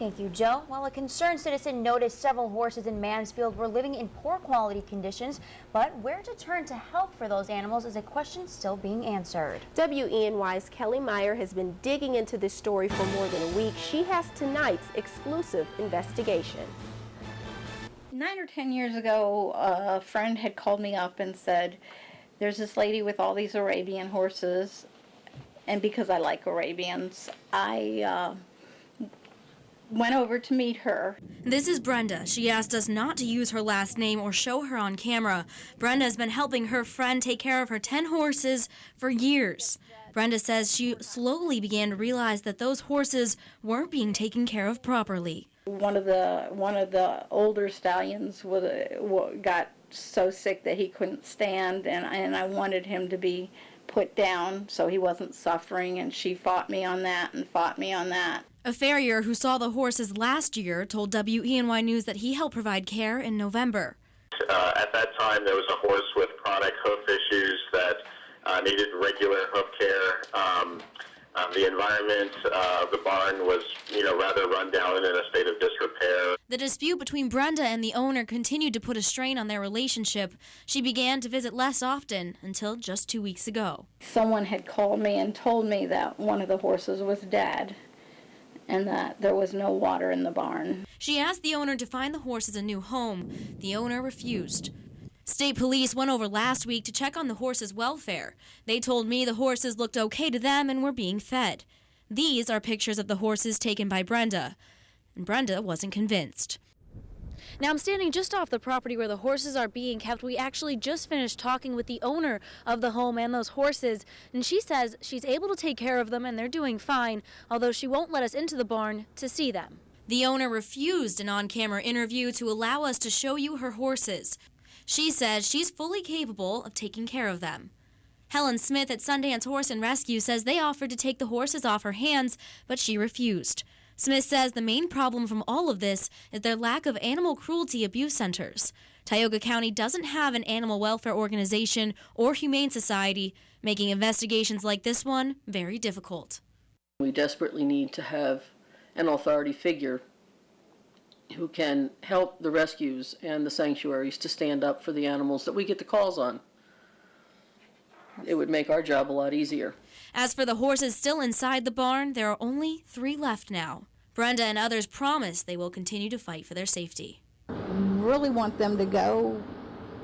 Thank you, Joe. Well, a concerned citizen noticed several horses in Mansfield were living in poor quality conditions, but where to turn to help for those animals is a question still being answered. WENY's Kelly Meyer has been digging into this story for more than a week. She has tonight's exclusive investigation. 9 or 10 years ago, a friend had called me up and said, there's this lady with all these Arabian horses, and because I like Arabians, I went over to meet her. This is Brenda. She asked us not to use her last name or show her on camera. Brenda has been helping her friend take care of her 10 horses for years. Brenda says she slowly began to realize that those horses weren't being taken care of properly. One of the older stallions got so sick that he couldn't stand, and I wanted him to be put down so he wasn't suffering, and she fought me on that and fought me on that. A farrier who saw the horses last year told WENY News that he helped provide care in November. At that time, there was a horse with chronic hoof issues that needed regular hoof care. The environment of the barn was, rather run down and in a state of disrepair. The dispute between Brenda and the owner continued to put a strain on their relationship. She began to visit less often until just 2 weeks ago. Someone had called me and told me that one of the horses was dead and that there was no water in the barn. She asked the owner to find the horses a new home. The owner refused. State police went over last week to check on the horses' welfare. They told me the horses looked okay to them and were being fed. These are pictures of the horses taken by Brenda. And Brenda wasn't convinced. Now I'm standing just off the property where the horses are being kept. We actually just finished talking with the owner of the home and those horses, and she says she's able to take care of them and they're doing fine, although she won't let us into the barn to see them. The owner refused an on-camera interview to allow us to show you her horses. She says she's fully capable of taking care of them. Helen Smith at Sundance Horse and Rescue says they offered to take the horses off her hands, but she refused. Smith says the main problem from all of this is their lack of animal cruelty abuse centers. Tioga County doesn't have an animal welfare organization or humane society, making investigations like this one very difficult. We desperately need to have an authority figure who can help the rescues and the sanctuaries to stand up for the animals that we get the calls on. It would make our job a lot easier. As for the horses still inside the barn, there are only 3 left now. Brenda and others promise they will continue to fight for their safety. Really want them to go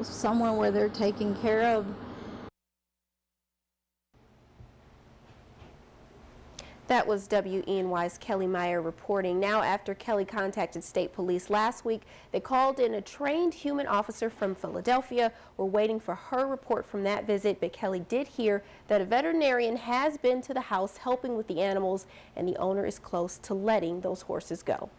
somewhere where they're taken care of. That was WENY's Kelly Meyer reporting. Now, after Kelly contacted state police last week, they called in a trained human officer from Philadelphia. We're waiting for her report from that visit, but Kelly did hear that a veterinarian has been to the house helping with the animals, and the owner is close to letting those horses go.